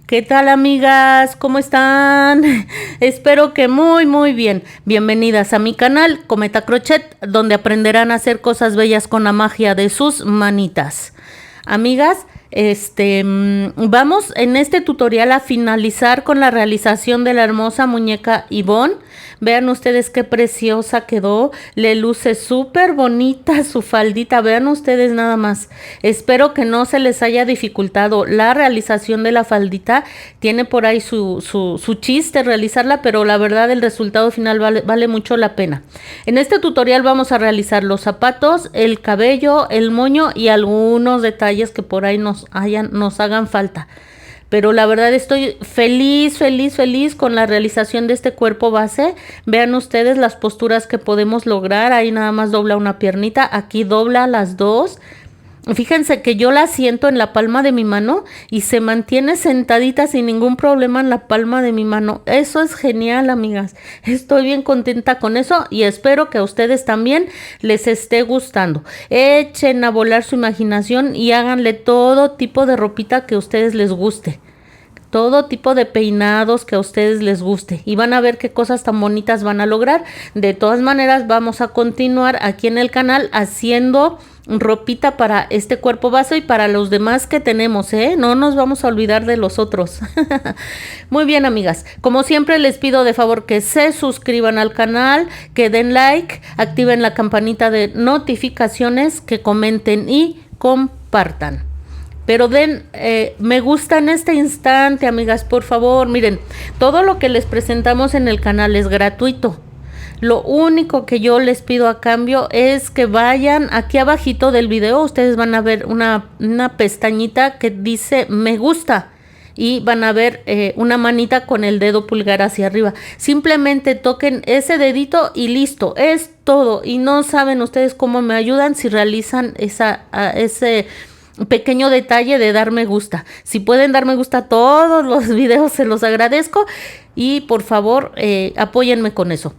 ¿Qué tal, amigas? ¿Cómo están? Espero que muy bien. Bienvenidas a mi canal Cometa Crochet, donde aprenderán a hacer cosas bellas con la magia de sus manitas. Amigas, vamos en este tutorial a finalizar con la realización de la hermosa muñeca Yvonne. Vean ustedes qué preciosa quedó, le luce súper bonita su faldita, vean ustedes nada más. Espero que no se les haya dificultado la realización de la faldita, tiene por ahí su chiste realizarla, pero la verdad el resultado final vale mucho la pena. En este tutorial vamos a realizar los zapatos, el cabello, el moño y algunos detalles que por ahí nos hagan falta. Pero la verdad estoy feliz con la realización de este cuerpo base. Vean ustedes las posturas que podemos lograr. Ahí nada más dobla una piernita, aquí dobla las dos. Fíjense que yo la siento en la palma de mi mano y se mantiene sentadita sin ningún problema en la palma de mi mano. Eso es genial, amigas. Estoy bien contenta con eso y espero que a ustedes también les esté gustando. Echen a volar su imaginación y háganle todo tipo de ropita que a ustedes les guste. Todo tipo de peinados que a ustedes les guste y van a ver qué cosas tan bonitas van a lograr. De todas maneras vamos a continuar aquí en el canal haciendo ropita para este cuerpo base y para los demás que tenemos, no nos vamos a olvidar de los otros. Muy bien, amigas, como siempre les pido de favor que se suscriban al canal, que den like, activen la campanita de notificaciones, que comenten y compartan. Pero den me gusta en este instante, amigas, por favor. Miren, todo lo que les presentamos en el canal es gratuito. Lo único que yo les pido a cambio es que vayan aquí abajito del video. Ustedes van a ver una pestañita que dice me gusta. Y van a ver una manita con el dedo pulgar hacia arriba. Simplemente toquen ese dedito y listo. Es todo. Y no saben ustedes cómo me ayudan si realizan ese pequeño detalle de dar me gusta. Si pueden dar me gusta a todos los videos, se los agradezco. Y por favor, apóyenme con eso.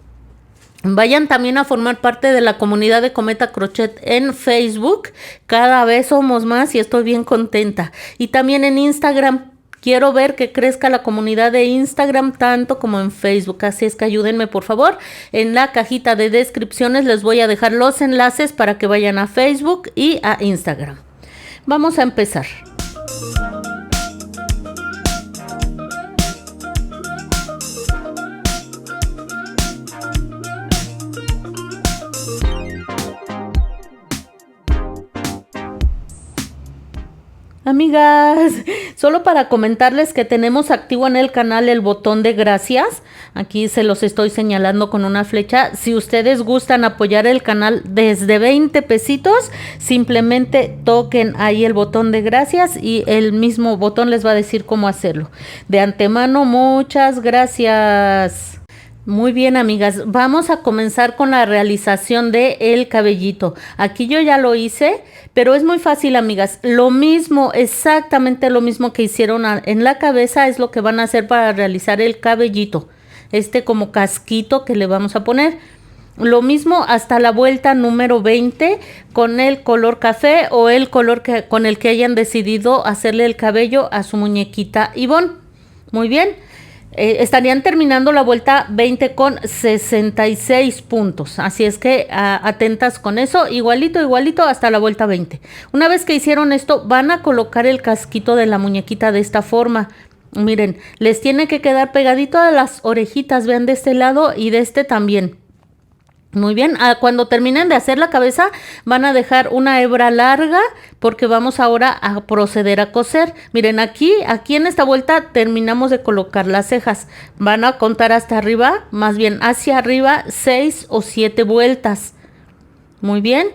Vayan también a formar parte de la comunidad de Cometa Crochet en Facebook. Cada vez somos más y estoy bien contenta. Y también en Instagram. Quiero ver que crezca la comunidad de Instagram tanto como en Facebook. Así es que ayúdenme, por favor. En la cajita de descripciones les voy a dejar los enlaces para que vayan a Facebook y a Instagram. Vamos a empezar. Amigas, solo para comentarles que tenemos activo en el canal el botón de gracias. Aquí se los estoy señalando con una flecha. Si ustedes gustan apoyar el canal desde 20 pesitos, simplemente toquen ahí el botón de gracias y el mismo botón les va a decir cómo hacerlo. De antemano, muchas gracias. Muy bien, amigas, vamos a comenzar con la realización de el cabellito. Aquí yo ya lo hice, pero es muy fácil, amigas. Lo mismo, exactamente lo mismo que hicieron en la cabeza es lo que van a hacer para realizar el cabellito. Como casquito que le vamos a poner. Lo mismo hasta la vuelta número 20 con el color café o el color con el que hayan decidido hacerle el cabello a su muñequita Yvonne. Muy bien. Estarían terminando la vuelta 20 con 66 puntos. Así es que atentas con eso. Igualito hasta la vuelta 20. Una vez que hicieron esto, van a colocar el casquito de la muñequita de esta forma. Miren, les tiene que quedar pegadito a las orejitas. Vean de este lado y de este también. Muy bien, cuando terminen de hacer la cabeza van a dejar una hebra larga porque vamos ahora a proceder a coser. Miren, aquí en esta vuelta terminamos de colocar las cejas. Van a contar hasta arriba, más bien hacia arriba, 6 o 7 vueltas. Muy bien.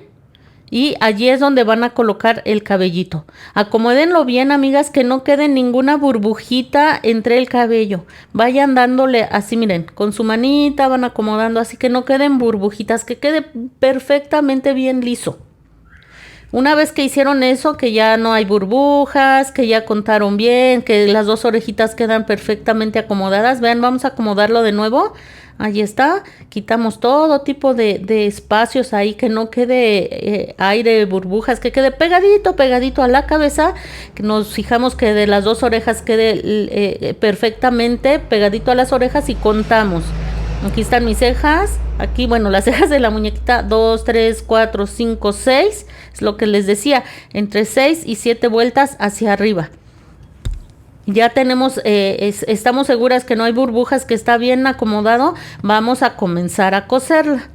Y allí es donde van a colocar el cabellito. Acomódenlo bien, amigas, que no quede ninguna burbujita entre el cabello. Vayan dándole así, miren, con su manita van acomodando así que no queden burbujitas, que quede perfectamente bien liso. Una vez que hicieron eso, que ya no hay burbujas, que ya contaron bien, que las dos orejitas quedan perfectamente acomodadas. Vean, vamos a acomodarlo de nuevo. Ahí está, quitamos todo tipo de espacios ahí, que no quede aire, burbujas, que quede pegadito, pegadito a la cabeza, que nos fijamos que de las dos orejas quede perfectamente pegadito a las orejas y contamos. Aquí están mis cejas, aquí, bueno, las cejas de la muñequita, 2, 3, 4, 5, 6, es lo que les decía, entre 6 y 7 vueltas hacia arriba. Ya tenemos, estamos seguras que no hay burbujas, que está bien acomodado. Vamos a comenzar a coserla.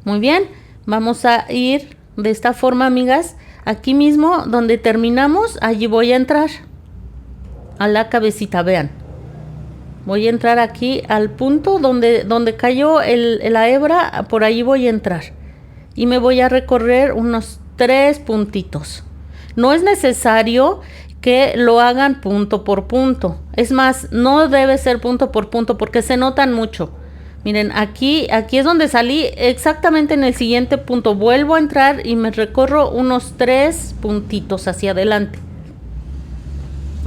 Muy bien, vamos a ir de esta forma, amigas. Aquí mismo donde terminamos, allí voy a entrar a la cabecita, vean. Voy a entrar aquí al punto donde cayó la hebra, por ahí voy a entrar. Y me voy a recorrer unos 3 puntitos. No es necesario que lo hagan punto por punto. Es más, no debe ser punto por punto porque se notan mucho. Miren, aquí es donde salí, exactamente en el siguiente punto. Vuelvo a entrar y me recorro unos 3 puntitos hacia adelante.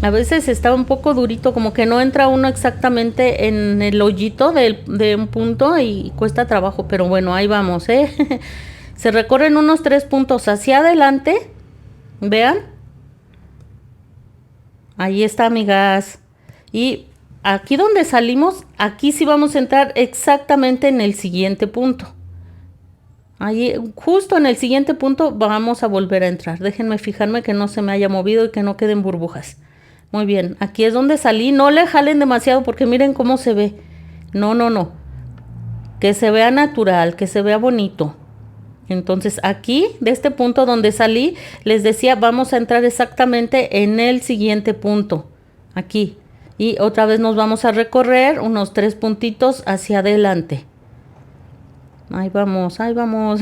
A veces está un poco durito, como que no entra uno exactamente en el hoyito de un punto y cuesta trabajo, pero bueno, ahí vamos, ¿eh? Se recorren unos 3 puntos hacia adelante, vean. Ahí está, amigas. Y aquí donde salimos, aquí sí vamos a entrar exactamente en el siguiente punto. Ahí, justo en el siguiente punto, vamos a volver a entrar. Déjenme fijarme que no se me haya movido y que no queden burbujas. Muy bien, aquí es donde salí. No le jalen demasiado porque miren cómo se ve. No, no, no. Que se vea natural, que se vea bonito. Entonces aquí, de este punto donde salí, les decía, vamos a entrar exactamente en el siguiente punto. Aquí. Y otra vez nos vamos a recorrer unos 3 puntitos hacia adelante. Ahí vamos, ahí vamos.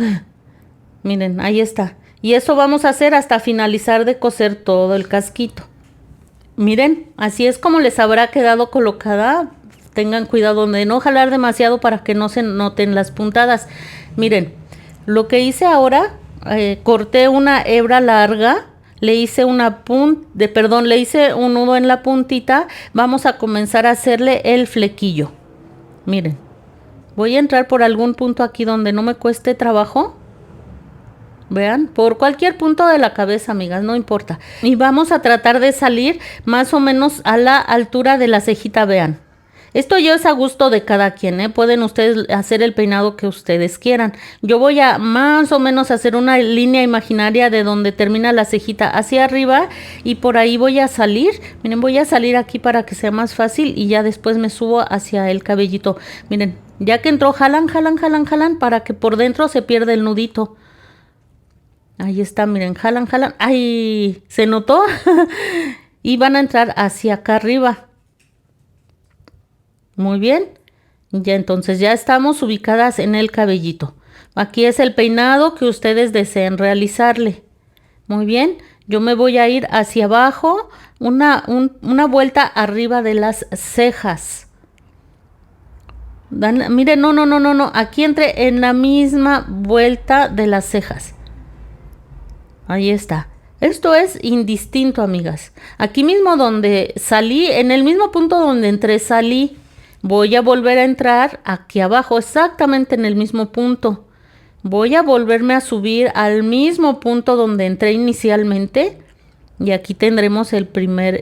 Miren, ahí está. Y eso vamos a hacer hasta finalizar de coser todo el casquito. Miren, así es como les habrá quedado colocada. Tengan cuidado de no jalar demasiado para que no se noten las puntadas. Miren, lo que hice ahora, corté una hebra larga, le hice le hice un nudo en la puntita. Vamos a comenzar a hacerle el flequillo. Miren, voy a entrar por algún punto aquí donde no me cueste trabajo. Vean, por cualquier punto de la cabeza, amigas, no importa. Y vamos a tratar de salir más o menos a la altura de la cejita, vean. Esto ya es a gusto de cada quien, ¿eh? Pueden ustedes hacer el peinado que ustedes quieran. Yo voy a más o menos hacer una línea imaginaria de donde termina la cejita hacia arriba y por ahí voy a salir. Miren, voy a salir aquí para que sea más fácil y ya después me subo hacia el cabellito. Miren, ya que entró, jalan, jalan, jalan, jalan para que por dentro se pierda el nudito. Ahí está, miren, jalan, jalan. ¡Ay! ¿Se notó? Y van a entrar hacia acá arriba. Muy bien. Ya entonces ya estamos ubicadas en el cabellito. Aquí es el peinado que ustedes deseen realizarle. Muy bien. Yo me voy a ir hacia abajo, una vuelta arriba de las cejas. Miren, no. Aquí entre en la misma vuelta de las cejas. Ahí está. Esto es indistinto, amigas. Aquí mismo donde salí, en el mismo punto donde entré, salí. Voy a volver a entrar aquí abajo, exactamente en el mismo punto. Voy a volverme a subir al mismo punto donde entré inicialmente. Y aquí tendremos el primer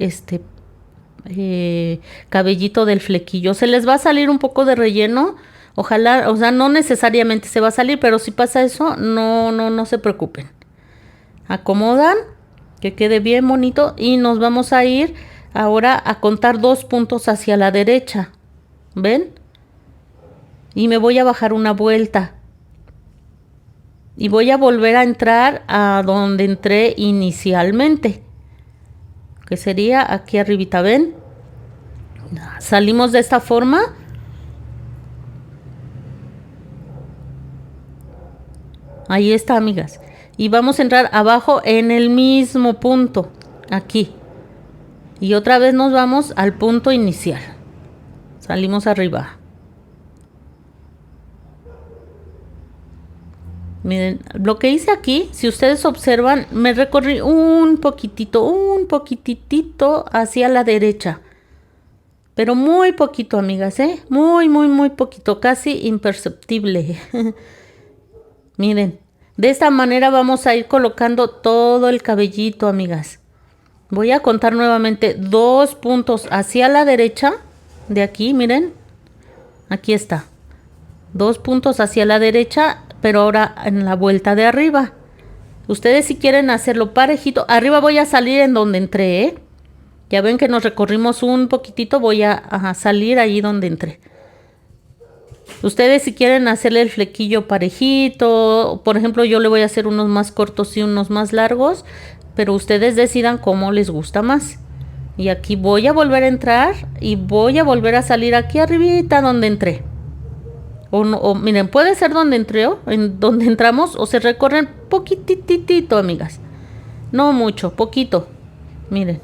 cabellito del flequillo. Se les va a salir un poco de relleno. Ojalá, o sea, no necesariamente se va a salir, pero si pasa eso, no se preocupen. Acomodan, que quede bien bonito y nos vamos a ir ahora a contar 2 puntos hacia la derecha. ¿Ven? Y me voy a bajar una vuelta. Y voy a volver a entrar a donde entré inicialmente. Que sería aquí arribita, ¿ven? Salimos de esta forma. Ahí está, amigas. Y vamos a entrar abajo en el mismo punto. Aquí. Y otra vez nos vamos al punto inicial. Salimos arriba. Miren, lo que hice aquí, si ustedes observan, me recorrí un poquitito hacia la derecha. Pero muy poquito, amigas, ¿eh? Muy, muy, muy poquito, casi imperceptible. Miren, de esta manera vamos a ir colocando todo el cabellito, amigas. Voy a contar nuevamente 2 puntos hacia la derecha de aquí, miren. Aquí está. 2 puntos hacia la derecha, pero ahora en la vuelta de arriba. Ustedes si quieren hacerlo parejito, arriba voy a salir en donde entré, ¿eh? Ya ven que nos recorrimos un poquitito, voy a salir allí donde entré. Ustedes si quieren hacerle el flequillo parejito, por ejemplo yo le voy a hacer unos más cortos y unos más largos, pero ustedes decidan cómo les gusta más. Y aquí voy a volver a entrar y voy a volver a salir aquí arribita donde entré. O miren, puede ser donde entré, en donde entramos, o se recorren poquititito, amigas. No mucho, poquito. Miren,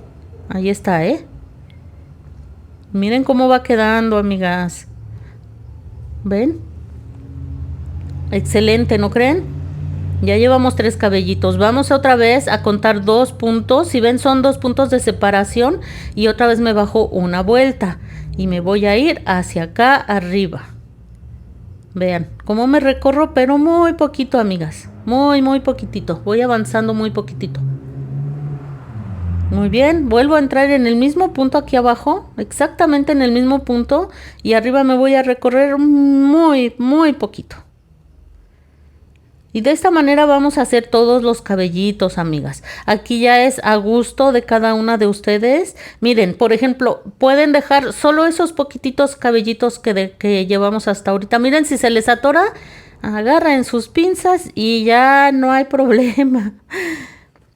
ahí está, ¿eh? Miren cómo va quedando, amigas. ¿Ven? Excelente, ¿no creen? Ya llevamos 3 cabellitos. Vamos otra vez a contar 2 puntos. Si ven, son 2 puntos de separación. Y otra vez me bajo una vuelta. Y me voy a ir hacia acá arriba. Vean cómo me recorro, pero muy poquito, amigas. Muy, muy poquitito. Voy avanzando muy poquitito. Muy bien, vuelvo a entrar en el mismo punto aquí abajo, exactamente en el mismo punto, y arriba me voy a recorrer muy, muy poquito. Y de esta manera vamos a hacer todos los cabellitos, amigas. Aquí ya es a gusto de cada una de ustedes. Miren, por ejemplo, pueden dejar solo esos poquititos cabellitos que llevamos hasta ahorita. Miren, si se les atora, agarren sus pinzas y ya no hay problema.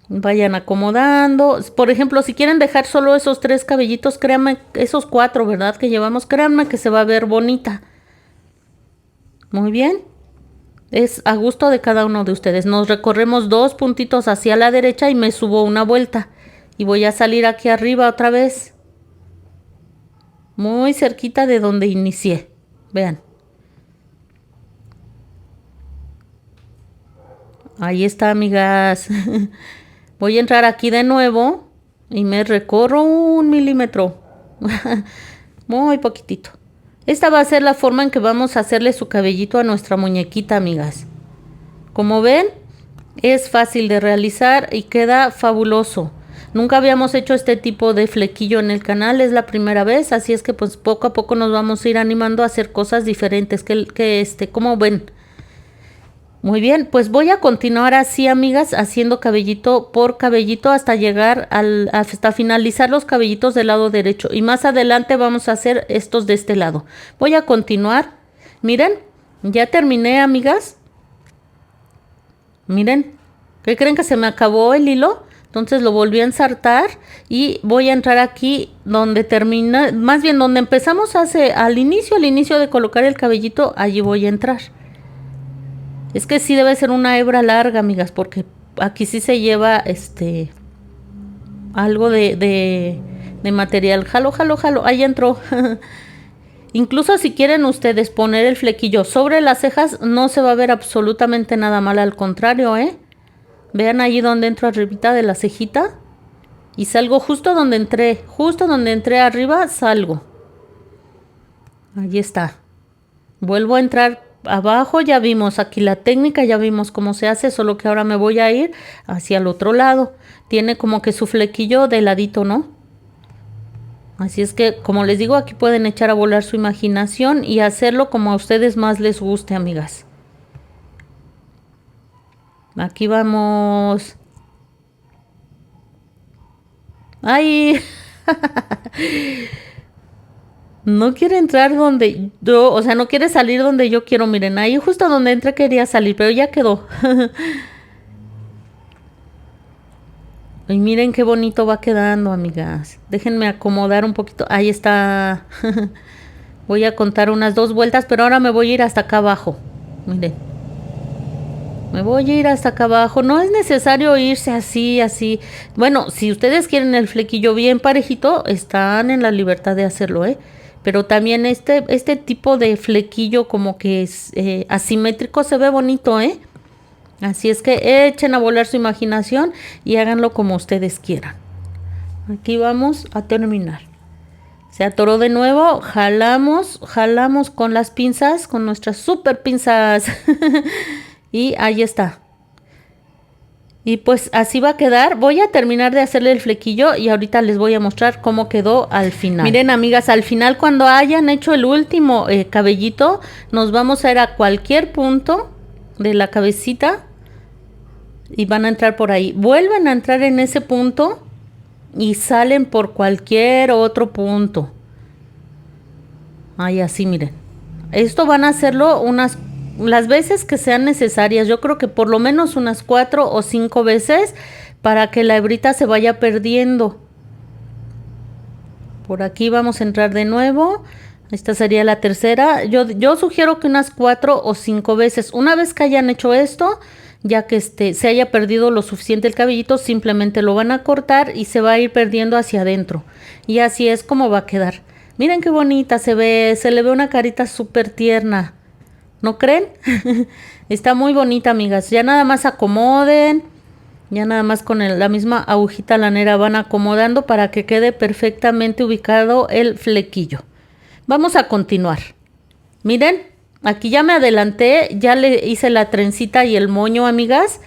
Vayan acomodando. Por ejemplo, si quieren dejar solo esos 3 cabellitos, créanme, esos 4, ¿verdad? Que llevamos, créanme que se va a ver bonita. Muy bien. Es a gusto de cada uno de ustedes. Nos recorremos 2 puntitos hacia la derecha y me subo una vuelta. Y voy a salir aquí arriba otra vez. Muy cerquita de donde inicié. Vean. Ahí está, amigas. Voy a entrar aquí de nuevo y me recorro 1 milímetro. Muy poquitito. Esta va a ser la forma en que vamos a hacerle su cabellito a nuestra muñequita, amigas. Como ven, es fácil de realizar y queda fabuloso. Nunca habíamos hecho este tipo de flequillo en el canal, es la primera vez, así es que pues poco a poco nos vamos a ir animando a hacer cosas diferentes como ven. Muy bien, pues voy a continuar así, amigas, haciendo cabellito por cabellito hasta llegar hasta finalizar los cabellitos del lado derecho. Y más adelante vamos a hacer estos de este lado. Voy a continuar. Miren, ya terminé, amigas. Miren, ¿qué creen? Que se me acabó el hilo. Entonces lo volví a ensartar y voy a entrar aquí donde termina, más bien donde empezamos al inicio de colocar el cabellito, allí voy a entrar. Es que sí debe ser una hebra larga, amigas, porque aquí sí se lleva algo de material. Jalo, ahí entró. Incluso si quieren ustedes poner el flequillo sobre las cejas, no se va a ver absolutamente nada mal, al contrario, ¿eh? Vean allí donde entro arribita de la cejita y salgo justo donde entré arriba, salgo. Ahí está. Vuelvo a entrar abajo, ya vimos aquí la técnica, ya vimos cómo se hace, solo que ahora me voy a ir hacia el otro lado. Tiene como que su flequillo de ladito, ¿no? Así es que, como les digo, aquí pueden echar a volar su imaginación y hacerlo como a ustedes más les guste, amigas. Aquí vamos. ¡Ay! No quiere entrar donde yo, o sea, no quiere salir donde yo quiero. Miren, ahí justo donde entré quería salir, pero ya quedó. Y miren qué bonito va quedando, amigas. Déjenme acomodar un poquito. Ahí está. Voy a contar unas 2 vueltas, pero ahora me voy a ir hasta acá abajo. Miren. Me voy a ir hasta acá abajo. No es necesario irse así. Bueno, si ustedes quieren el flequillo bien parejito, están en la libertad de hacerlo, ¿eh? Pero también este tipo de flequillo como que es asimétrico se ve bonito, ¿eh? Así es que echen a volar su imaginación y háganlo como ustedes quieran. Aquí vamos a terminar. Se atoró de nuevo, jalamos con las pinzas, con nuestras super pinzas. Y ahí está. Y pues así va a quedar. Voy a terminar de hacerle el flequillo y ahorita les voy a mostrar cómo quedó al final. Miren, amigas, al final cuando hayan hecho el último cabellito, nos vamos a ir a cualquier punto de la cabecita y van a entrar por ahí. Vuelven a entrar en ese punto y salen por cualquier otro punto. Ahí así, miren. Esto van a hacerlo las veces que sean necesarias. Yo creo que por lo menos unas 4 o 5 veces para que la hebrita se vaya perdiendo. Por aquí vamos a entrar de nuevo. Esta sería la tercera. Yo sugiero que unas 4 o 5 veces. Una vez que hayan hecho esto, ya que se haya perdido lo suficiente el cabellito, simplemente lo van a cortar y se va a ir perdiendo hacia adentro. Y así es como va a quedar. Miren qué bonita se ve, se le ve una carita súper tierna. ¿No creen? Está muy bonita, amigas. Ya nada más acomoden. Ya nada más con la misma agujita lanera van acomodando para que quede perfectamente ubicado el flequillo. Vamos a continuar. Miren, aquí ya me adelanté. Ya le hice la trencita y el moño, amigas.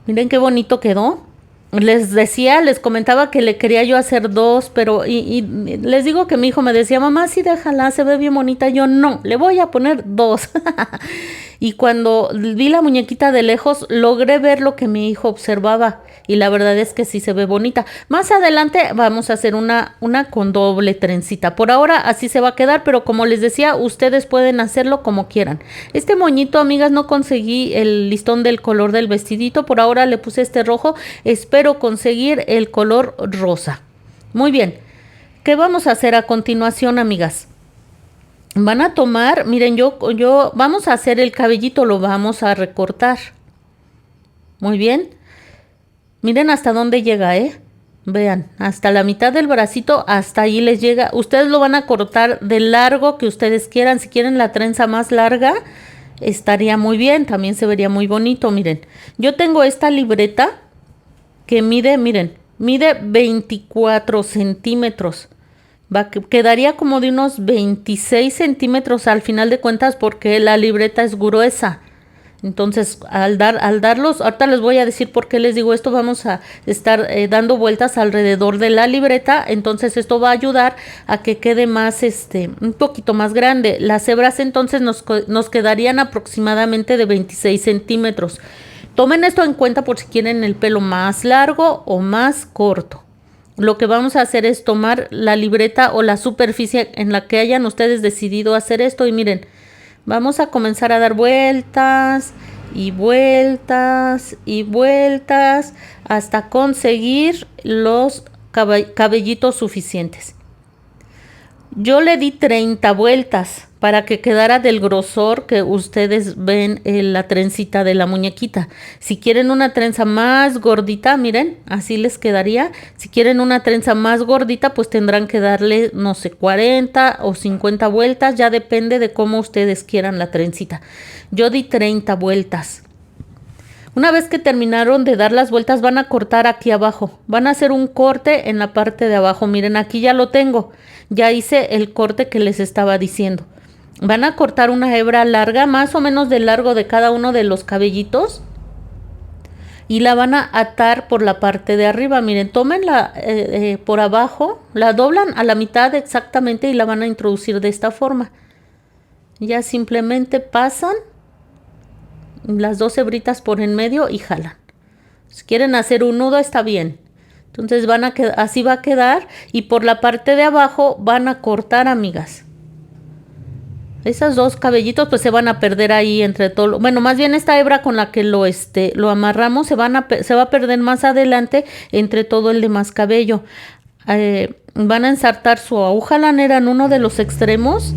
Miren qué bonito quedó. Les comentaba que le quería yo hacer 2, pero y les digo que mi hijo me decía, mamá, sí déjala, se ve bien bonita. Yo no, le voy a poner 2. Y cuando vi la muñequita de lejos, logré ver lo que mi hijo observaba. Y la verdad es que sí se ve bonita. Más adelante vamos a hacer una con doble trencita. Por ahora así se va a quedar, pero como les decía, ustedes pueden hacerlo como quieran. Este moñito, amigas, no conseguí el listón del color del vestidito. Por ahora le puse este rojo. Espero conseguir el color rosa. Muy bien. ¿Qué vamos a hacer a continuación, amigas? Van a tomar, miren, vamos a hacer el cabellito, lo vamos a recortar. Muy bien. Miren hasta dónde llega, Vean, hasta la mitad del bracito, hasta ahí les llega. Ustedes lo van a cortar de largo que ustedes quieran. Si quieren la trenza más larga, estaría muy bien. También se vería muy bonito, miren. Yo tengo esta libreta que mide, miren, mide 24 centímetros. Quedaría como de unos 26 centímetros al final de cuentas porque la libreta es gruesa. Entonces, al darlos, ahorita les voy a decir por qué les digo esto, vamos a estar dando vueltas alrededor de la libreta, entonces esto va a ayudar a que quede más, un poquito más grande. Las hebras entonces nos quedarían aproximadamente de 26 centímetros. Tomen esto en cuenta por si quieren el pelo más largo o más corto. Lo que vamos a hacer es tomar la libreta o la superficie en la que hayan ustedes decidido hacer esto y miren, vamos a comenzar a dar vueltas y vueltas y vueltas hasta conseguir los cabellitos suficientes. Yo le di 30 vueltas para que quedara del grosor que ustedes ven en la trencita de la muñequita. Si quieren una trenza más gordita, miren, así les quedaría. Si quieren una trenza más gordita, pues tendrán que darle, no sé, 40 o 50 vueltas. Ya depende de cómo ustedes quieran la trencita. Yo di 30 vueltas. Una vez que terminaron de dar las vueltas, van a cortar aquí abajo. Van a hacer un corte en la parte de abajo. Miren, aquí ya lo tengo. Ya hice el corte que les estaba diciendo. Van a cortar una hebra larga, más o menos del largo de cada uno de los cabellitos. Y la van a atar por la parte de arriba. Miren, tómenla por abajo, la doblan a la mitad exactamente y la van a introducir de esta forma. Ya simplemente pasan las 2 hebritas por en medio y jalan. Si quieren hacer un nudo está bien. Entonces así va a quedar y por la parte de abajo van a cortar, amigas. Esas 2 cabellitos pues se van a perder ahí entre todo. Bueno, más bien esta hebra con la que lo amarramos se va a perder más adelante entre todo el demás cabello. Van a ensartar su aguja lanera en uno de los extremos.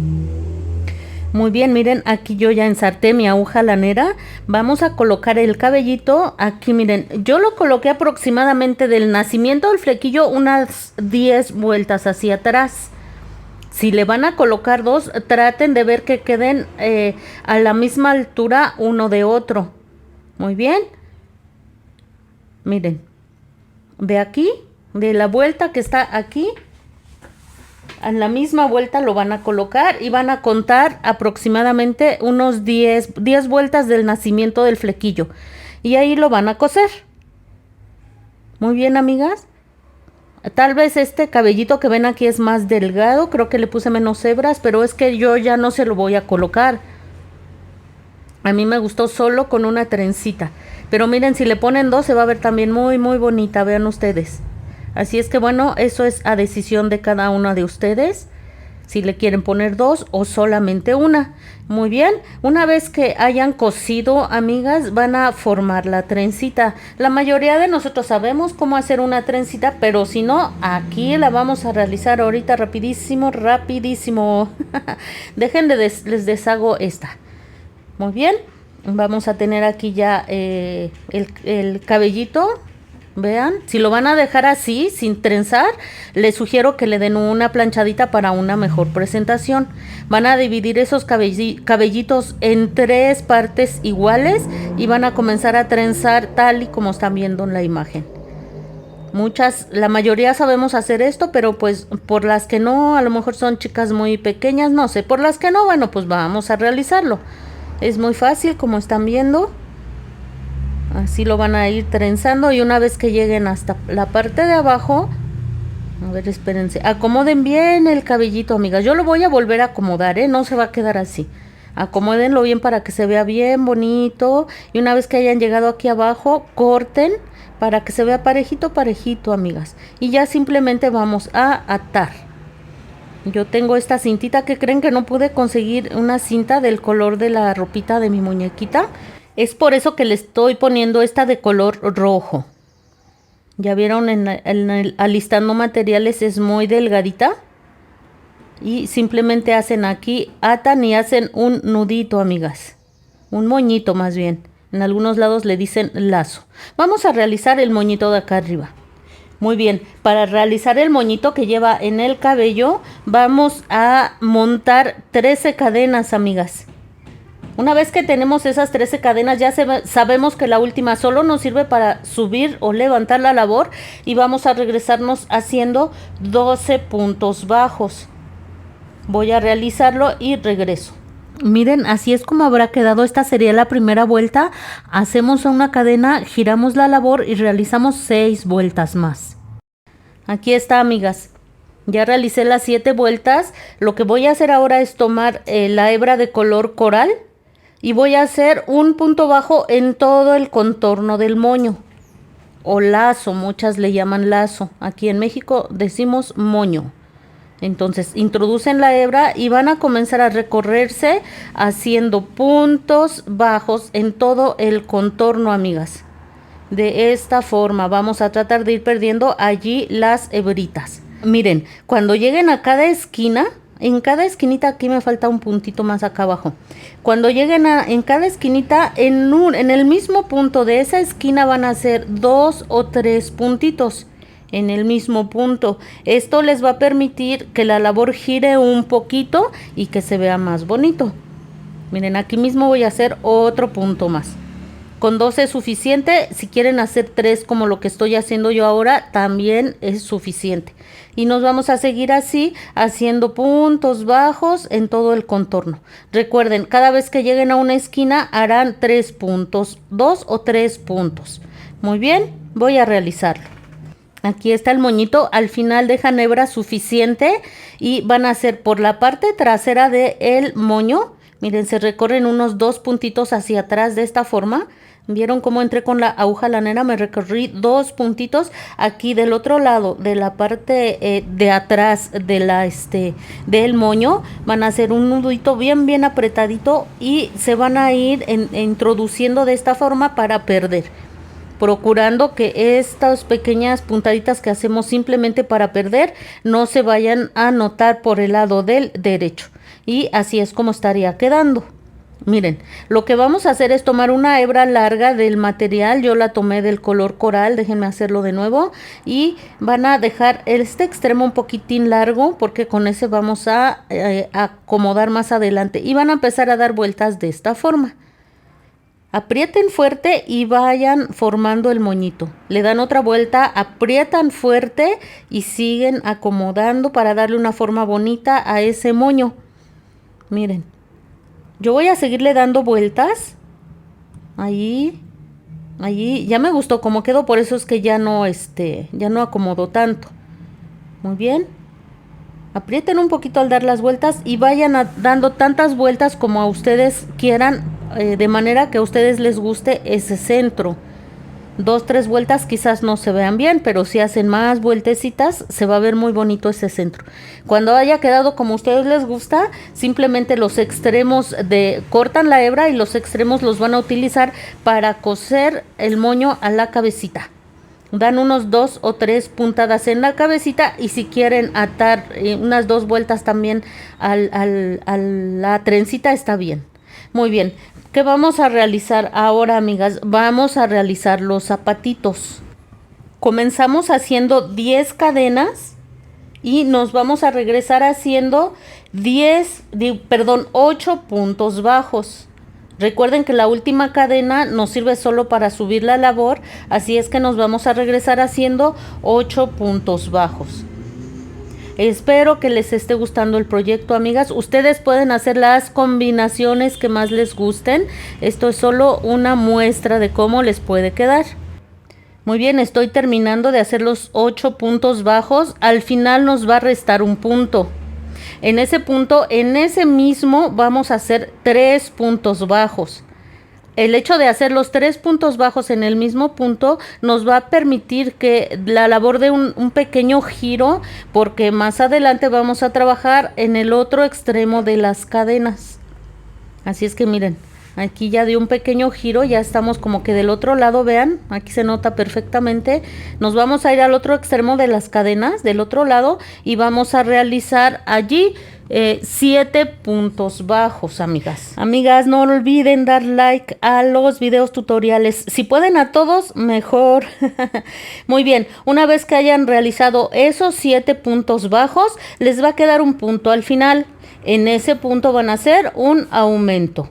Muy bien, miren, aquí yo ya ensarté mi aguja lanera. Vamos a colocar el cabellito. Aquí, miren, yo lo coloqué aproximadamente del nacimiento del flequillo unas 10 vueltas hacia atrás. Si le van a colocar 2, traten de ver que queden a la misma altura uno de otro. Muy bien. Miren, de aquí, de la vuelta que está aquí, A la misma vuelta lo van a colocar y van a contar aproximadamente unos 10 vueltas del nacimiento del flequillo. Y ahí lo van a coser. Muy bien, amigas. Tal vez este cabellito que ven aquí es más delgado. Creo que le puse menos hebras, pero es que yo ya no se lo voy a colocar. A mí me gustó solo con una trencita. Pero miren, si le ponen dos se va a ver también muy, muy bonita. Vean ustedes. Así es que bueno, eso es a decisión de cada una de ustedes. Si le quieren poner dos o solamente una. Muy bien, una vez que hayan cosido, amigas, van a formar la trencita. La mayoría de nosotros sabemos cómo hacer una trencita, pero si no, aquí la vamos a realizar ahorita rapidísimo, rapidísimo. Dejen de les deshago esta. Muy bien, vamos a tener aquí ya el cabellito. Vean, si lo van a dejar así, sin trenzar, les sugiero que le den una planchadita para una mejor presentación. Van a dividir esos cabellitos en 3 partes iguales y van a comenzar a trenzar tal y como están viendo en la imagen. La mayoría sabemos hacer esto, pero pues por las que no, a lo mejor son chicas muy pequeñas, no sé, por las que no, bueno, pues vamos a realizarlo. Es muy fácil, como están viendo. Así lo van a ir trenzando y una vez que lleguen hasta la parte de abajo, a ver, espérense, acomoden bien el cabellito, amigas. Yo lo voy a volver a acomodar, no se va a quedar así. Acomódenlo bien para que se vea bien bonito y una vez que hayan llegado aquí abajo, corten para que se vea parejito, parejito, amigas. Y ya simplemente vamos a atar. Yo tengo esta cintita que creen que no pude conseguir una cinta del color de la ropita de mi muñequita. Es por eso que le estoy poniendo esta de color rojo. Ya vieron en el alistando materiales, es muy delgadita. Y simplemente hacen aquí, atan y hacen un nudito, amigas. Un moñito más bien. En algunos lados le dicen lazo. Vamos a realizar el moñito de acá arriba. Muy bien, para realizar el moñito que lleva en el cabello, vamos a montar 13 cadenas, amigas. Una vez que tenemos esas 13 cadenas, ya sabemos que la última solo nos sirve para subir o levantar la labor y vamos a regresarnos haciendo 12 puntos bajos. Voy a realizarlo y regreso. Miren, así es como habrá quedado. Esta sería la primera vuelta. Hacemos una cadena, giramos la labor y realizamos 6 vueltas más. Aquí está, amigas. Ya realicé las 7 vueltas. Lo que voy a hacer ahora es tomar la hebra de color coral. Y voy a hacer un punto bajo en todo el contorno del moño. O lazo, muchas le llaman lazo. Aquí en México decimos moño. Entonces introducen la hebra y van a comenzar a recorrerse haciendo puntos bajos en todo el contorno, amigas. De esta forma vamos a tratar de ir perdiendo allí las hebritas. Miren, cuando lleguen a cada esquina, en cada esquinita, aquí me falta un puntito más acá abajo. Cuando lleguen en cada esquinita, en el mismo punto de esa esquina van a hacer 2 o 3 puntitos en el mismo punto. Esto les va a permitir que la labor gire un poquito y que se vea más bonito. Miren, aquí mismo voy a hacer otro punto más. Con 2 es suficiente. Si quieren hacer 3 como lo que estoy haciendo yo ahora, también es suficiente. Y nos vamos a seguir así, haciendo puntos bajos en todo el contorno. Recuerden, cada vez que lleguen a una esquina harán 3 puntos, 2 o 3 puntos. Muy bien, voy a realizarlo. Aquí está el moñito. Al final dejan hebra suficiente y van a hacer por la parte trasera del moño. Miren, se recorren unos 2 puntitos hacia atrás de esta forma. ¿Vieron cómo entré con la aguja lanera? Me recorrí 2 puntitos. Aquí del otro lado, de la parte de atrás de del moño, van a hacer un nudito bien apretadito y se van a ir introduciendo de esta forma para perder. Procurando que estas pequeñas puntaditas que hacemos simplemente para perder no se vayan a notar por el lado del derecho. Y así es como estaría quedando. Miren, lo que vamos a hacer es tomar una hebra larga del material. Yo la tomé del color coral, déjenme hacerlo de nuevo. Y van a dejar este extremo un poquitín largo porque con ese vamos a acomodar más adelante. Y van a empezar a dar vueltas de esta forma. Aprieten fuerte y vayan formando el moñito. Le dan otra vuelta, aprietan fuerte y siguen acomodando para darle una forma bonita a ese moño. Miren, yo voy a seguirle dando vueltas. Ahí, ya me gustó cómo quedó, por eso es que ya no acomodo tanto. Muy bien. Aprieten un poquito al dar las vueltas y vayan dando tantas vueltas como a ustedes quieran, de manera que a ustedes les guste ese centro. 2, 3 vueltas quizás no se vean bien, pero si hacen más vueltecitas se va a ver muy bonito ese centro. Cuando haya quedado como a ustedes les gusta, simplemente los extremos cortan la hebra y los extremos los van a utilizar para coser el moño a la cabecita. Dan unos 2 o 3 puntadas en la cabecita y si quieren atar unas 2 vueltas también a la trencita está bien. Muy bien, ¿qué vamos a realizar ahora, amigas? Vamos a realizar los zapatitos. Comenzamos haciendo 10 cadenas y nos vamos a regresar haciendo 8 puntos bajos. Recuerden que la última cadena nos sirve solo para subir la labor, así es que nos vamos a regresar haciendo 8 puntos bajos. Espero que les esté gustando el proyecto, amigas. Ustedes pueden hacer las combinaciones que más les gusten. Esto es solo una muestra de cómo les puede quedar. Muy bien, estoy terminando de hacer los 8 puntos bajos. Al final nos va a restar un punto. En ese punto, en ese mismo, vamos a hacer 3 puntos bajos. El hecho de hacer los 3 puntos bajos en el mismo punto nos va a permitir que la labor de un pequeño giro, porque más adelante vamos a trabajar en el otro extremo de las cadenas. Así es que miren, aquí ya dio un pequeño giro, ya estamos como que del otro lado, vean, aquí se nota perfectamente. Nos vamos a ir al otro extremo de las cadenas, del otro lado, y vamos a realizar allí 7 puntos bajos, amigas. Amigas, no olviden dar like a los videos tutoriales. Si pueden a todos, mejor. Muy bien, una vez que hayan realizado esos 7 puntos bajos, les va a quedar un punto al final. En ese punto van a hacer un aumento.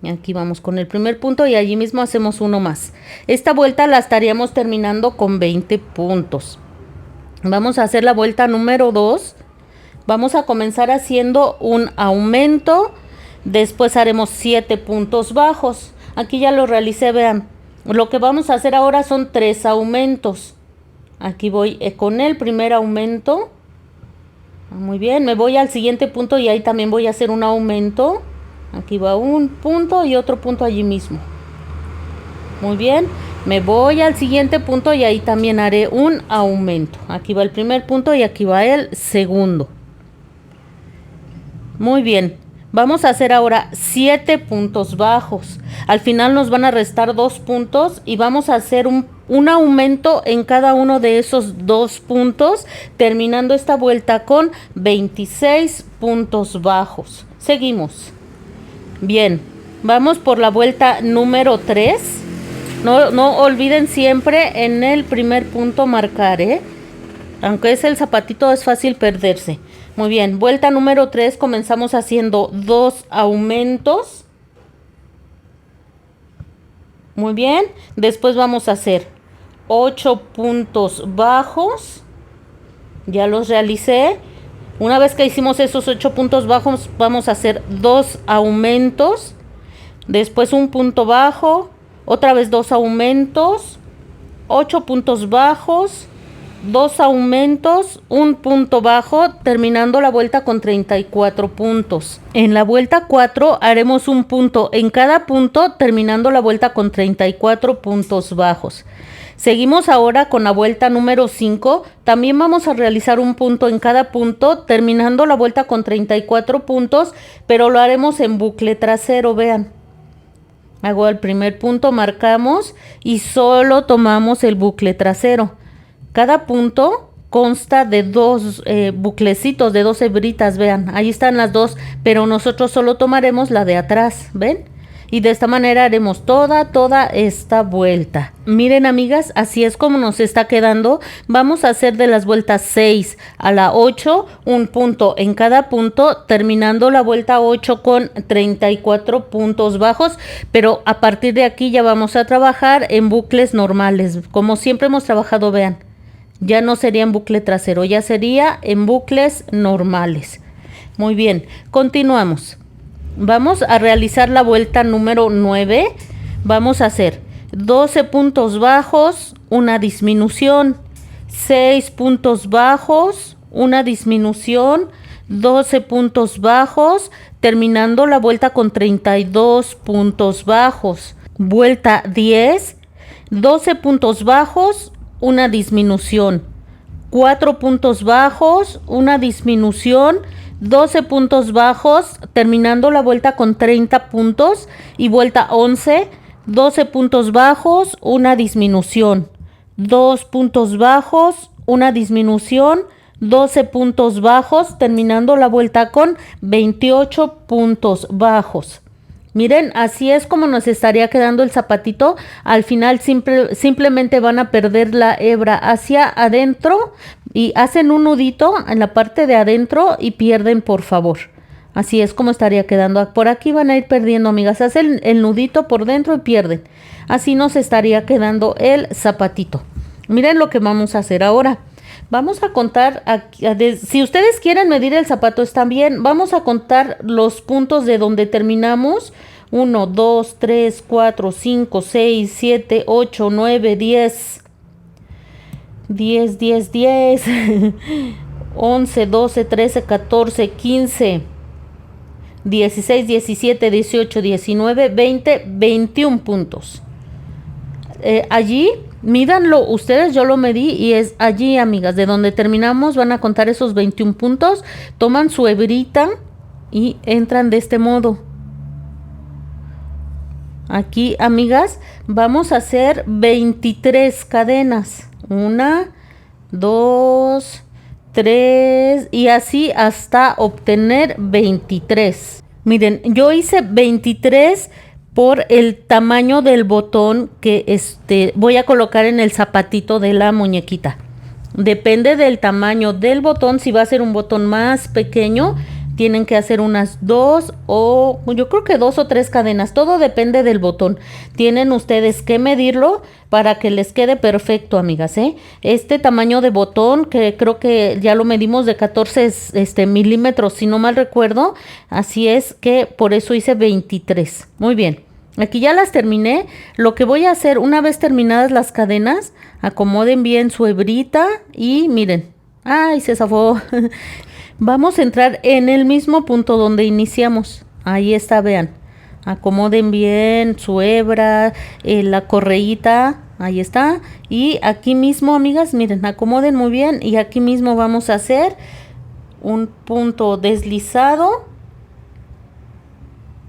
Aquí vamos con el primer punto y allí mismo hacemos uno más. Esta vuelta la estaríamos terminando con 20 puntos. Vamos a hacer la vuelta número 2. Vamos a comenzar haciendo un aumento. Después haremos 7 puntos bajos. Aquí ya lo realicé, vean. Lo que vamos a hacer ahora son 3 aumentos. Aquí voy con el primer aumento. Muy bien, me voy al siguiente punto y ahí también voy a hacer un aumento. Aquí va un punto y otro punto allí mismo. Muy bien, me voy al siguiente punto y ahí también haré un aumento. Aquí va el primer punto y aquí va el segundo. Muy bien, vamos a hacer ahora 7 puntos bajos. Al final nos van a restar 2 puntos y vamos a hacer un aumento en cada uno de esos 2 puntos, terminando esta vuelta con 26 puntos bajos. Seguimos. Bien, vamos por la vuelta número 3. No olviden siempre en el primer punto marcar, aunque es el zapatito, es fácil perderse. Muy bien, vuelta número 3, comenzamos haciendo 2 aumentos. Muy bien, después vamos a hacer 8 puntos bajos. Ya los realicé. Una vez que hicimos esos 8 puntos bajos, vamos a hacer 2 aumentos. Después un punto bajo. Otra vez 2 aumentos. 8 puntos bajos. 2 aumentos, un punto bajo, terminando la vuelta con 34 puntos. En la vuelta 4 haremos un punto en cada punto, terminando la vuelta con 34 puntos bajos. Seguimos ahora con la vuelta número 5. También vamos a realizar un punto en cada punto, terminando la vuelta con 34 puntos, pero lo haremos en bucle trasero, vean. Hago el primer punto, marcamos y solo tomamos el bucle trasero. Cada punto consta de 2 buclecitos, de 2 hebritas, vean, ahí están las 2, pero nosotros solo tomaremos la de atrás, ¿ven? y de esta manera haremos toda esta vuelta. Miren, amigas, así es como nos está quedando. Vamos a hacer de las vueltas 6 a la 8 un punto en cada punto, terminando la vuelta 8 con 34 puntos bajos, pero a partir de aquí ya vamos a trabajar en bucles normales, como siempre hemos trabajado. Vean, ya no sería en bucle trasero, ya sería en bucles normales. Muy bien, continuamos. Vamos a realizar la vuelta número 9. Vamos a hacer 12 puntos bajos, una disminución, 6 puntos bajos, una disminución, 12 puntos bajos, terminando la vuelta con 32 puntos bajos. Vuelta 10, 12 puntos bajos, una disminución, 4 puntos bajos, una disminución, 12 puntos bajos, terminando la vuelta con 30 puntos. Y vuelta 11, 12 puntos bajos, una disminución, 2 puntos bajos, una disminución, 12 puntos bajos, terminando la vuelta con 28 puntos bajos. Miren, así es como nos estaría quedando el zapatito. Al final simplemente van a perder la hebra hacia adentro y hacen un nudito en la parte de adentro y pierden, por favor. Así es como estaría quedando. Por aquí van a ir perdiendo, amigas. Hacen el nudito por dentro y pierden. Así nos estaría quedando el zapatito. Miren lo que vamos a hacer ahora. Vamos a contar, si ustedes quieren medir el zapato está bien, vamos a contar los puntos de donde terminamos. 1, 2, 3, 4, 5, 6, 7, 8, 9, 10, 10, 10, 10, 11, 12, 13, 14, 15, 16, 17, 18, 19, 20, 21 puntos. Allí, mídanlo ustedes, yo lo medí y es allí, amigas, de donde terminamos van a contar esos 21 puntos, toman su hebrita y entran de este modo. Aquí, amigas, vamos a hacer 23 cadenas, 1, 2, 3 y así hasta obtener 23. Miren, yo hice 23 por el tamaño del botón que voy a colocar en el zapatito de la muñequita. Depende del tamaño del botón. Si va a ser un botón más pequeño, tienen que hacer unas 2 o yo creo que 2 o 3 cadenas. Todo depende del botón. Tienen ustedes que medirlo para que les quede perfecto, amigas, ¿eh? Este tamaño de botón, que creo que ya lo medimos de 14 milímetros, si no mal recuerdo. Así es que por eso hice 23. Muy bien. Aquí ya las terminé. Lo que voy a hacer, una vez terminadas las cadenas, acomoden bien su hebrita y miren. ¡Ay, se zafó! Vamos a entrar en el mismo punto donde iniciamos. Ahí está, vean. Acomoden bien su hebra, la correíta. Ahí está. Y aquí mismo, amigas, miren, acomoden muy bien. Y aquí mismo vamos a hacer un punto deslizado.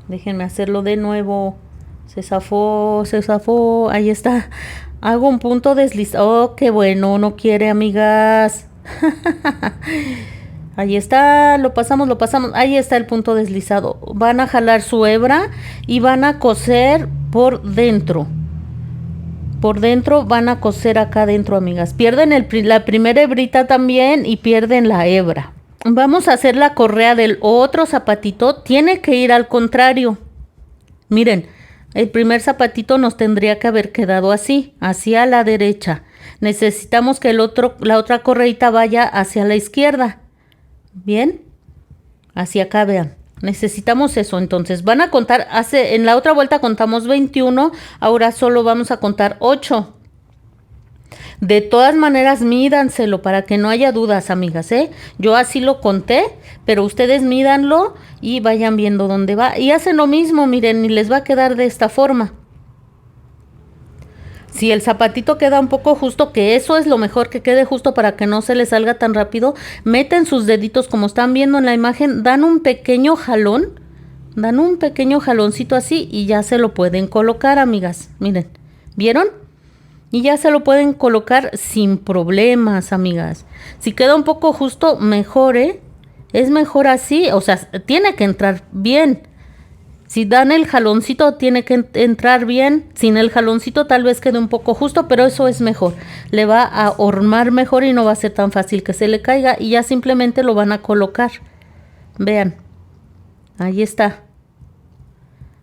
Déjenme hacerlo de nuevo. Se zafó, se zafó. Ahí está. Hago un punto deslizado. Oh, qué bueno, no quiere, amigas. Ahí está, lo pasamos. Ahí está el punto deslizado. Van a jalar su hebra y van a coser por dentro. Por dentro van a coser acá adentro, amigas. Pierden la primera hebrita también y pierden la hebra. Vamos a hacer la correa del otro zapatito. Tiene que ir al contrario. Miren, el primer zapatito nos tendría que haber quedado así, hacia la derecha. Necesitamos que la otra correita vaya hacia la izquierda. Bien, hacia acá, vean. Necesitamos eso, entonces van a contar, en la otra vuelta contamos 21, ahora solo vamos a contar 8. De todas maneras, mídanselo para que no haya dudas, amigas, ¿eh? Yo así lo conté, pero ustedes mídanlo y vayan viendo dónde va. Y hacen lo mismo, miren, y les va a quedar de esta forma. Si el zapatito queda un poco justo, que eso es lo mejor, que quede justo para que no se les salga tan rápido, meten sus deditos como están viendo en la imagen, dan un pequeño jalón, dan un pequeño jaloncito así y ya se lo pueden colocar, amigas. Miren, ¿vieron? Y ya se lo pueden colocar sin problemas, amigas. Si queda un poco justo, mejor, ¿eh? Es mejor así, o sea, tiene que entrar bien. Si dan el jaloncito tiene que entrar bien, sin el jaloncito tal vez quede un poco justo, pero eso es mejor. Le va a hormar mejor y no va a ser tan fácil que se le caiga y ya simplemente lo van a colocar. Vean, ahí está.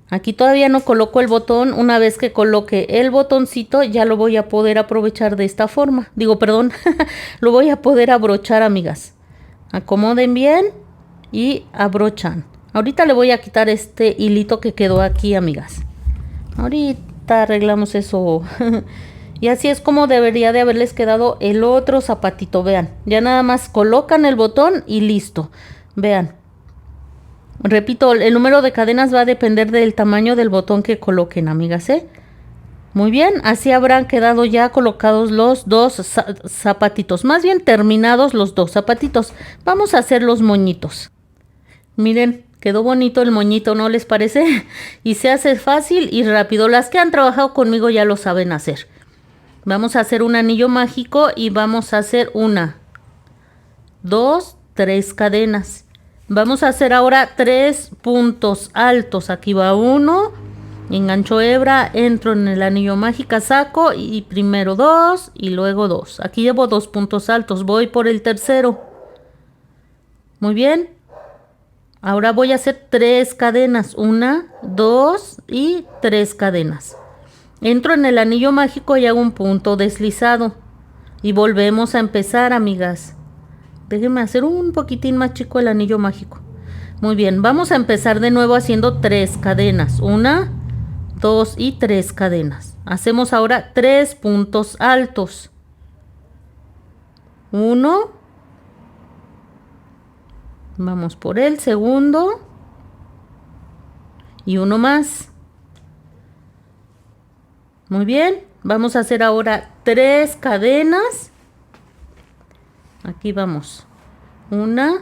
Aquí todavía no coloco el botón. Una vez que coloque el botoncito ya lo voy a poder aprovechar de esta forma. Digo, perdón, lo voy a poder abrochar, amigas. Acomoden bien y abrochan. Ahorita le voy a quitar este hilito que quedó aquí, amigas. Ahorita arreglamos eso. Y así es como debería de haberles quedado el otro zapatito. Vean, ya nada más colocan el botón y listo. Vean. Repito, el número de cadenas va a depender del tamaño del botón que coloquen, amigas, ¿eh? Muy bien, así habrán quedado ya colocados los dos zapatitos. Más bien terminados los dos zapatitos. Vamos a hacer los moñitos. Miren, quedó bonito el moñito, ¿no les parece? Y se hace fácil y rápido. Las que han trabajado conmigo ya lo saben hacer. Vamos a hacer un anillo mágico y vamos a hacer 1, 2, 3 cadenas. Vamos a hacer ahora 3 puntos altos. Aquí va 1, engancho hebra, entro en el anillo mágico, saco y primero 2 y luego 2. Aquí llevo 2 puntos altos, voy por el tercero. Muy bien. Ahora voy a hacer 3 cadenas, 1, 2 y 3 cadenas. Entro en el anillo mágico y hago un punto deslizado. Y volvemos a empezar, amigas. Déjenme hacer un poquitín más chico el anillo mágico. Muy bien, vamos a empezar de nuevo haciendo 3 cadenas. 1, 2 y 3 cadenas. Hacemos ahora 3 puntos altos. 1. Vamos por el segundo. Y 1 más. Muy bien, vamos a hacer ahora 3 cadenas. Aquí vamos. 1,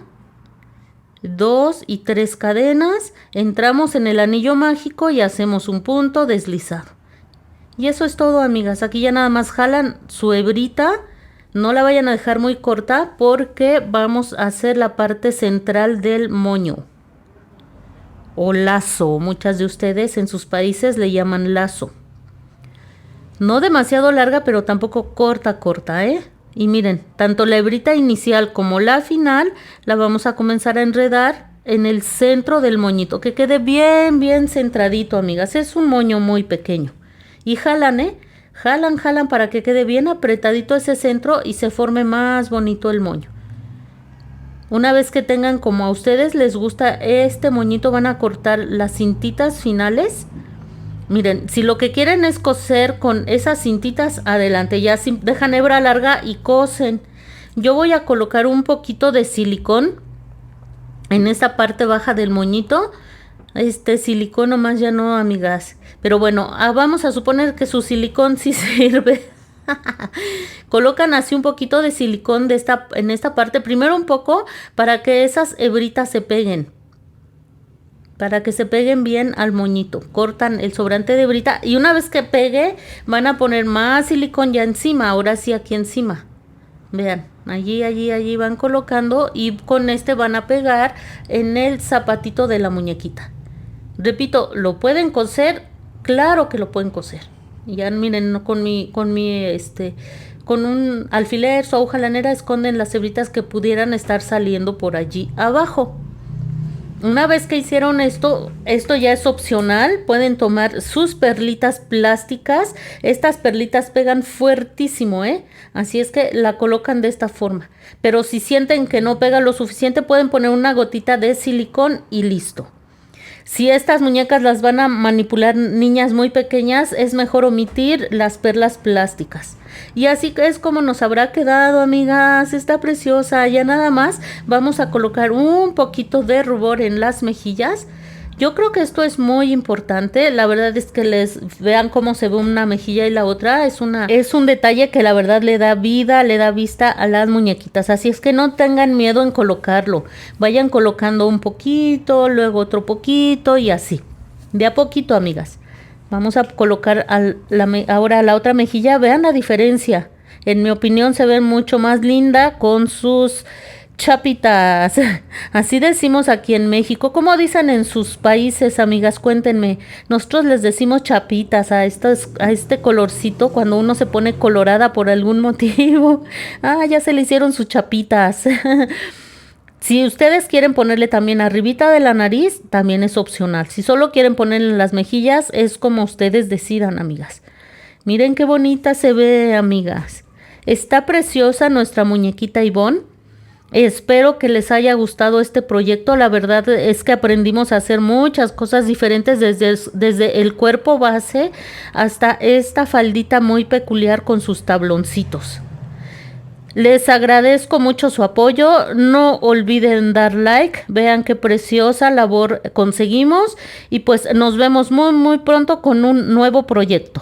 2 y 3 cadenas. Entramos en el anillo mágico y hacemos un punto deslizado. Y eso es todo, amigas. Aquí ya nada más jalan su hebrita. No la vayan a dejar muy corta porque vamos a hacer la parte central del moño. O lazo. Muchas de ustedes en sus países le llaman lazo. No demasiado larga, pero tampoco corta, ¿eh? Y miren, tanto la hebrita inicial como la final la vamos a comenzar a enredar en el centro del moñito. Que quede bien centradito, amigas. Es un moño muy pequeño. Y jalan, ¿eh? Jalan para que quede bien apretadito ese centro y se forme más bonito el moño. Una vez que tengan como a ustedes les gusta este moñito, van a cortar las cintitas finales. Miren, si lo que quieren es coser con esas cintitas, adelante, ya dejan hebra larga y cosen. Yo voy a colocar un poquito de silicón en esta parte baja del moñito. Este silicón nomás ya no, amigas. Pero bueno, vamos a suponer que su silicón sí sirve. Colocan así un poquito de silicón en esta parte. Primero un poco para que esas hebritas se peguen. Para que se peguen bien al moñito. Cortan el sobrante de hebrita y una vez que pegue van a poner más silicón ya encima. Ahora sí aquí encima. Vean, allí van colocando y con este van a pegar en el zapatito de la muñequita. Repito, ¿lo pueden coser? Claro que lo pueden coser. Ya miren, con un alfiler, su aguja lanera, esconden las hebritas que pudieran estar saliendo por allí abajo. Una vez que hicieron esto ya es opcional. Pueden tomar sus perlitas plásticas. Estas perlitas pegan fuertísimo, ¿eh? Así es que la colocan de esta forma. Pero si sienten que no pega lo suficiente, pueden poner una gotita de silicón y listo. Si estas muñecas las van a manipular niñas muy pequeñas, es mejor omitir las perlas plásticas. Y así es como nos habrá quedado, amigas. Está preciosa. Ya nada más vamos a colocar un poquito de rubor en las mejillas. Yo creo que esto es muy importante. La verdad es que les vean cómo se ve una mejilla y la otra. Es un detalle que la verdad le da vida, le da vista a las muñequitas. Así es que no tengan miedo en colocarlo. Vayan colocando un poquito, luego otro poquito y así. De a poquito, amigas. Vamos a colocar ahora la otra mejilla. Vean la diferencia. En mi opinión se ve mucho más linda con sus Chapitas, así decimos aquí en México. ¿Cómo dicen en sus países, amigas? Cuéntenme. Nosotros les decimos chapitas a este colorcito cuando uno se pone colorada por algún motivo. Ah, ya se le hicieron sus chapitas. Si ustedes quieren ponerle también arribita de la nariz, también es opcional. Si solo quieren ponerle en las mejillas, es como ustedes decidan, amigas. Miren qué bonita se ve, amigas. Está preciosa nuestra muñequita Ivonne. Espero que les haya gustado este proyecto. La verdad es que aprendimos a hacer muchas cosas diferentes desde el cuerpo base hasta esta faldita muy peculiar con sus tabloncitos. Les agradezco mucho su apoyo. No olviden dar like. Vean qué preciosa labor conseguimos. Y pues nos vemos muy pronto con un nuevo proyecto.